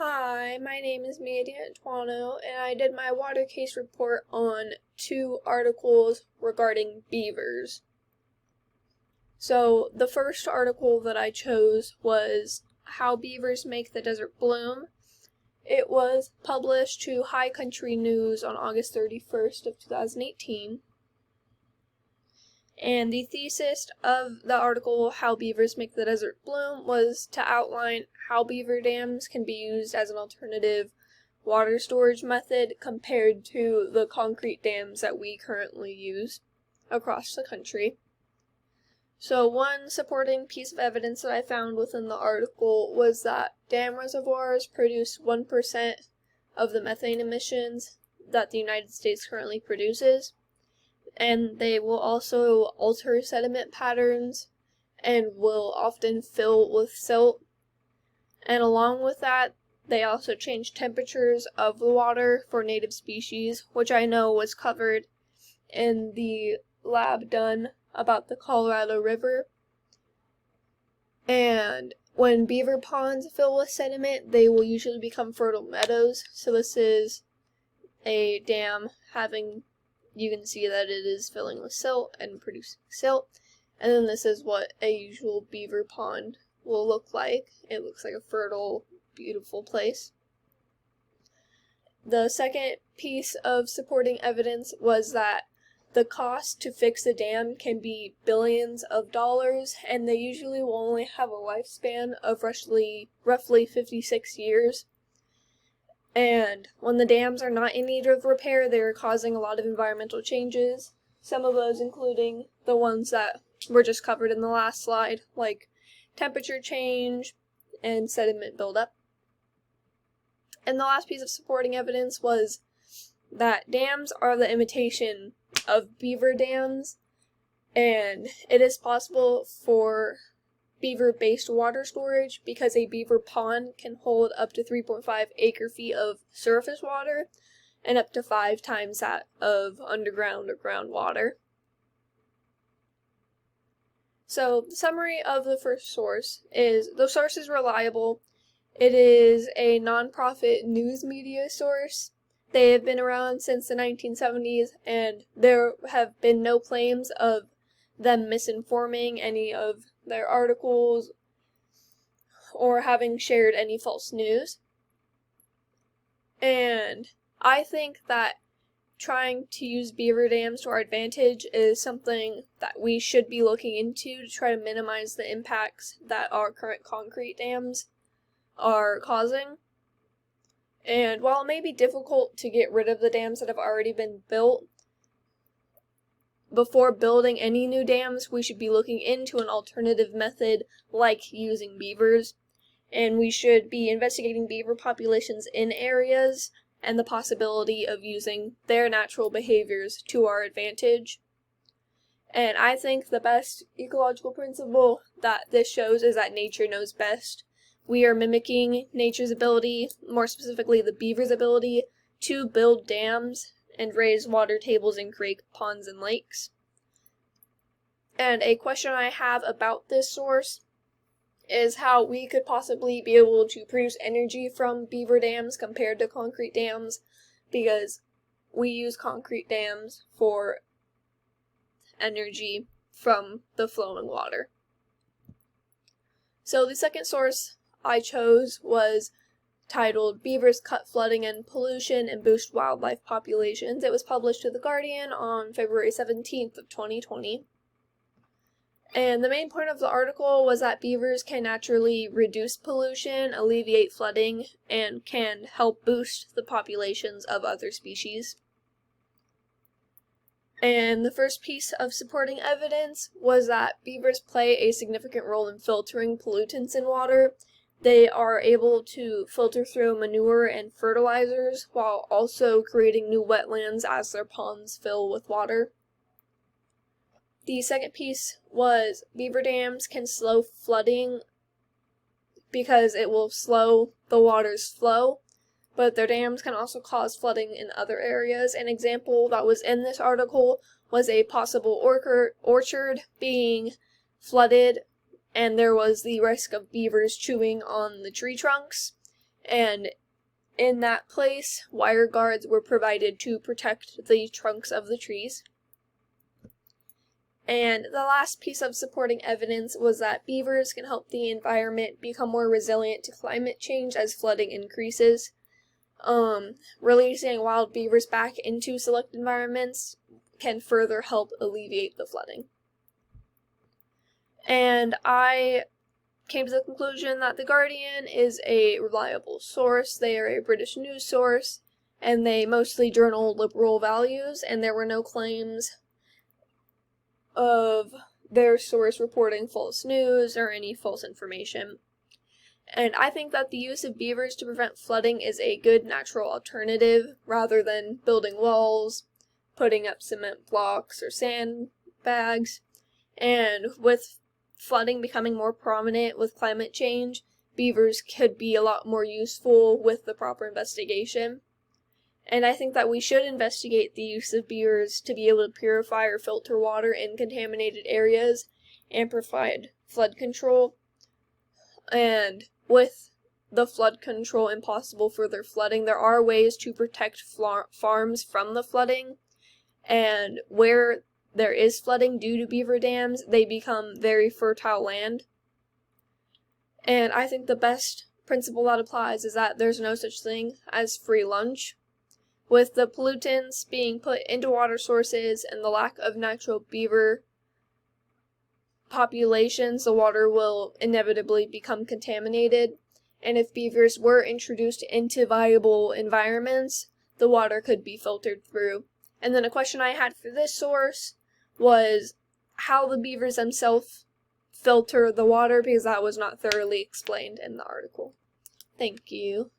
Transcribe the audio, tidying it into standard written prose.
Hi, my name is Mandy Antuano, and I did my water case report on 2 articles regarding beavers. So, the first article that I chose was How Beavers Make the Desert Bloom. It was published to High Country News on August 31st of 2018. And the thesis of the article, How Beavers Make the Desert Bloom, was to outline how beaver dams can be used as an alternative water storage method compared to the concrete dams that we currently use across the country. So one supporting piece of evidence that I found within the article was that dam reservoirs produce 1% of the methane emissions that the United States currently produces. And they will also alter sediment patterns and will often fill with silt. And along with that, they also change temperatures of the water for native species, which I know was covered in the lab done about the Colorado River. And when beaver ponds fill with sediment, they will usually become fertile meadows. So this is a dam having, you can see that it is filling with silt and producing silt. And then this is what a usual beaver pond will look like. It looks like a fertile, beautiful place. The second piece of supporting evidence was that the cost to fix a dam can be billions of dollars, and they usually will only have a lifespan of roughly 56 years. And when the dams are not in need of repair, they are causing a lot of environmental changes. Some of those including the ones that were just covered in the last slide, like temperature change and sediment buildup. And the last piece of supporting evidence was that dams are the imitation of beaver dams, and it is possible for beaver-based water storage because a beaver pond can hold up to 3.5 acre-feet of surface water and up to 5 times that of underground or groundwater. So, the summary of the first source is, the source is reliable. It is a non-profit news media source. They have been around since the 1970s, and there have been no claims of them misinforming any of their articles or having shared any false news. And I think that trying to use beaver dams to our advantage is something that we should be looking into to try to minimize the impacts that our current concrete dams are causing. And while it may be difficult to get rid of the dams that have already been built, before building any new dams, we should be looking into an alternative method like using beavers. And we should be investigating beaver populations in areas and the possibility of using their natural behaviors to our advantage. And I think the best ecological principle that this shows is that nature knows best. We are mimicking nature's ability, more specifically the beaver's ability, to build dams and raise water tables and create ponds and lakes. And a question I have about this source is how we could possibly be able to produce energy from beaver dams compared to concrete dams, because we use concrete dams for energy from the flowing water. So the second source I chose was titled Beavers Cut Flooding and Pollution and Boost Wildlife Populations. It was published to The Guardian on February 17th of 2020. And the main point of the article was that beavers can naturally reduce pollution, alleviate flooding, and can help boost the populations of other species. And the first piece of supporting evidence was that beavers play a significant role in filtering pollutants in water. They are able to filter through manure and fertilizers while also creating new wetlands as their ponds fill with water. The second piece was beaver dams can slow flooding because it will slow the water's flow, but their dams can also cause flooding in other areas. An example that was in this article was a possible orchard being flooded, and there was the risk of beavers chewing on the tree trunks. And in that place, wire guards were provided to protect the trunks of the trees. And the last piece of supporting evidence was that beavers can help the environment become more resilient to climate change as flooding increases. Releasing wild beavers back into select environments can further help alleviate the flooding. And I came to the conclusion that The Guardian is a reliable source. They are a British news source, and they mostly journal liberal values, and there were no claims of their source reporting false news or any false information. And I think that the use of beavers to prevent flooding is a good natural alternative rather than building walls, putting up cement blocks or sandbags. And with flooding becoming more prominent with climate change, beavers could be a lot more useful with the proper investigation. And I think that we should investigate the use of beavers to be able to purify or filter water in contaminated areas and provide flood control. And with the flood control and possible further flooding, there are ways to protect farms from the flooding. And where there is flooding due to beaver dams, they become very fertile land. And I think the best principle that applies is that there's no such thing as free lunch. With the pollutants being put into water sources and the lack of natural beaver populations, the water will inevitably become contaminated. And if beavers were introduced into viable environments, the water could be filtered through. And then a question I had for this source was how the beavers themselves filter the water, because that was not thoroughly explained in the article. Thank you.